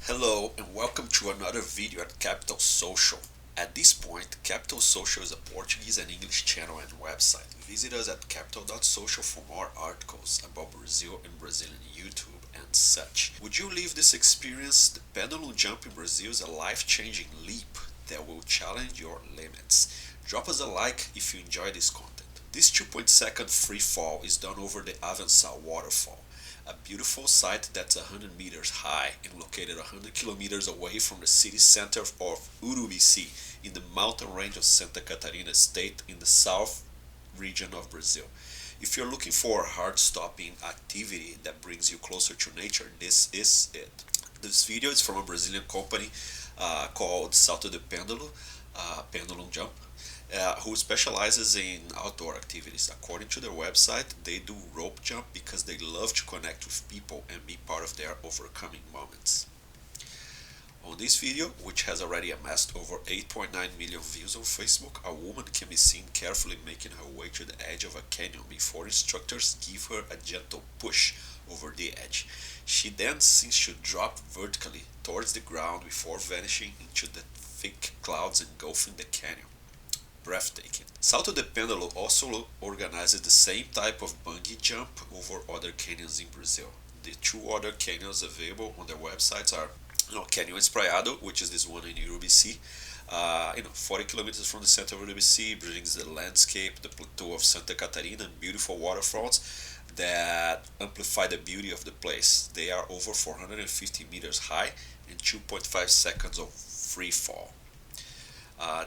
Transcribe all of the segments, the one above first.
Hello and welcome to another video at Capital.Social. At this point, Capital.Social is a Portuguese and English channel and website. Visit us at Capital.Social for more articles about Brazil and Brazilian YouTube and such. Would you leave this experience? The pendulum jump in Brazil is a life-changing leap that will challenge your limits. Drop us a like if you enjoy this content. This 2.2-second free fall is done over the Avencal Waterfall, a beautiful site that's 100 meters high and located 100 kilometers away from the city center of Urubici in the mountain range of Santa Catarina state in the south region of Brazil. If you're looking for a heart-stopping activity that brings you closer to nature, this is it. This video is from a Brazilian company called Salto de Pendulum, Pendulum Jump, who specializes in outdoor activities. According to their website, they do rope jump because they love to connect with people and be part of their overcoming moments. On this video, which has already amassed over 8.9 million views on Facebook, a woman can be seen carefully making her way to the edge of a canyon before instructors give her a gentle push over the edge. She then seems to drop vertically towards the ground before vanishing into the thick clouds engulfing the canyon. Breathtaking. Salto de Pendulum also organizes the same type of bungee jump over other canyons in Brazil. The two other canyons available on their websites are Canyon Espraiado, which is this one in Urubici. 40 kilometers from the center of Urubici, brings the landscape, the plateau of Santa Catarina, and beautiful waterfalls that amplify the beauty of the place. They are over 450 meters high and 2.5 seconds of free fall.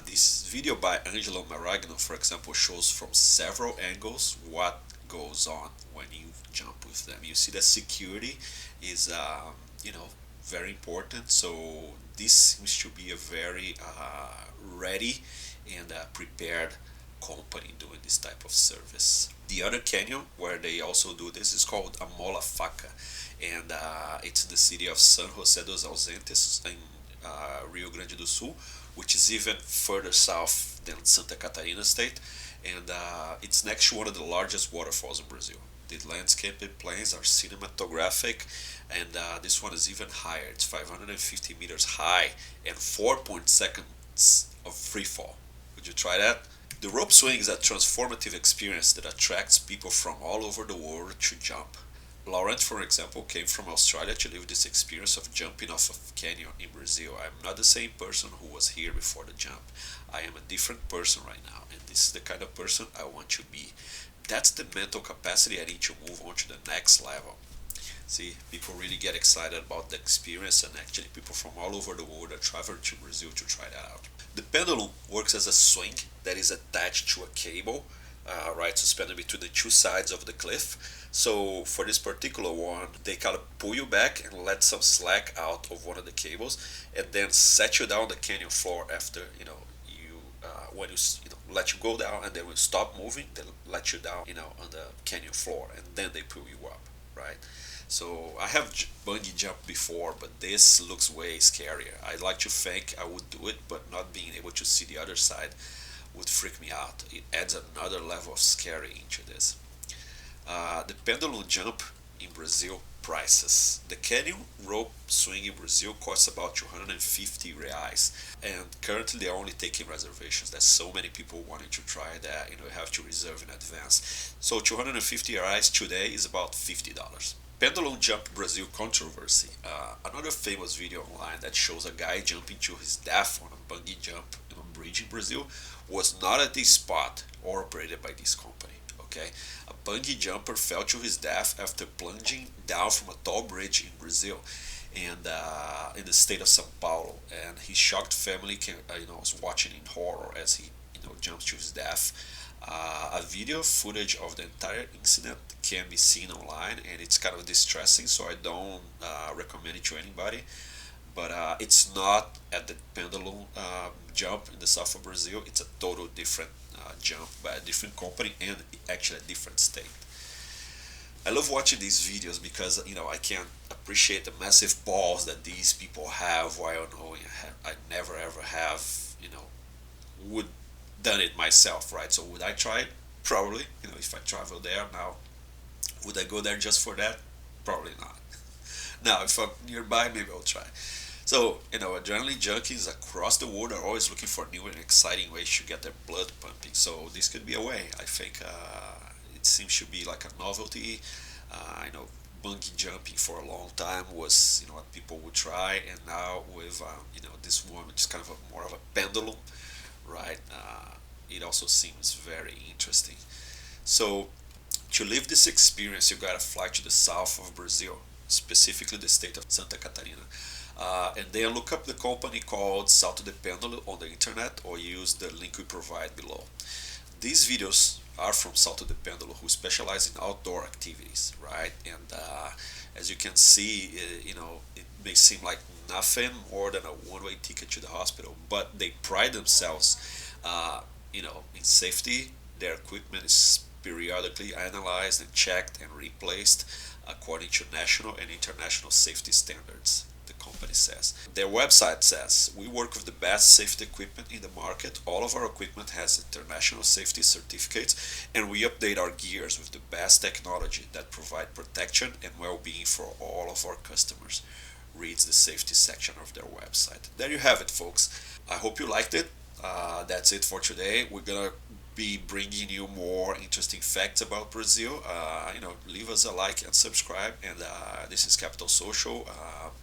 This video by Angelo Maragno, for example, shows from several angles what goes on when you jump with them. You see that security is, very important. So this seems to be a very ready and prepared company doing this type of service. The other canyon where they also do this is called Amola Faca, and it's in the city of San José dos Ausentes in Rio Grande do Sul, which is even further south than Santa Catarina state, and it's next to one of the largest waterfalls in Brazil. The landscape plains are cinematographic, and this one is even higher. It's 550 meters high and 4.0 seconds of free fall. Would you try that? The rope swing is a transformative experience that attracts people from all over the world to jump. Laurent, for example, came from Australia to live this experience of jumping off a canyon in Brazil. I'm not the same person who was here before the jump. I am a different person right now, and this is the kind of person I want to be. That's the mental capacity I need to move on to the next level. See, people really get excited about the experience, and actually people from all over the world are traveling to Brazil to try that out. The pendulum works as a swing that is attached to a cable, suspended between the two sides of the cliff. So for this particular one, they kind of pull you back and let some slack out of one of the cables, and then set you down the canyon floor after when you let you go down, and then when you stop moving, they let you down on the canyon floor, and then they pull you up, right? So I have bungee jumped before, but this looks way scarier. I'd like to think I would do it, but not being able to see the other side would freak me out. It adds another level of scary into this. The pendulum jump in Brazil prices. The canyon rope swing in Brazil costs about 250 reais, and currently they are only taking reservations. There's so many people wanting to try that, you have to reserve in advance. So 250 reais today is about $50. Pendulum jump Brazil controversy. Another famous video online that shows a guy jumping to his death on a bungee jump in a bridge in Brazil was not at this spot or operated by this company. Okay, a bungee jumper fell to his death after plunging down from a tall bridge in Brazil, and in the state of São Paulo. And his shocked family was watching in horror as he jumps to his death. A video footage of the entire incident can be seen online, and it's kind of distressing. So I don't recommend it to anybody. But it's not at the pendulum jump in the south of Brazil. It's a total different jump by a different company and actually a different state. I love watching these videos because I can appreciate the massive balls that these people have, while knowing I never ever have would done it myself, right? So would I try it? Probably. If I travel there now, would I go there just for that? Probably not. Now, if I'm nearby, maybe I'll try. So, adrenaline junkies across the world are always looking for new and exciting ways to get their blood pumping. So, this could be a way. I think it seems to be like a novelty. I know bungee jumping for a long time was, what people would try, and now with, this one, which is kind of more of a pendulum, right? It also seems very interesting. So, to live this experience, you gotta fly to the south of Brazil, specifically the state of Santa Catarina. And then look up the company called Salto de Pendolo on the internet or use the link we provide below. These videos are from Salto de Pendolo, who specialize in outdoor activities, right? And as you can see, it may seem like nothing more than a one-way ticket to the hospital, but they pride themselves, in safety. Their equipment is periodically analyzed and checked and replaced according to national and international safety standards, the company says. Their website says, we work with the best safety equipment in the market. All of our equipment has international safety certificates, and we update our gears with the best technology that provide protection and well-being for all of our customers. Reads the safety section of their website. There you have it, folks. I hope you liked it. That's it for today. We're gonna be bringing you more interesting facts about Brazil. Leave us a like and subscribe. And this is Capital Social,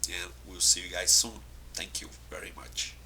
and we'll see you guys soon. Thank you very much.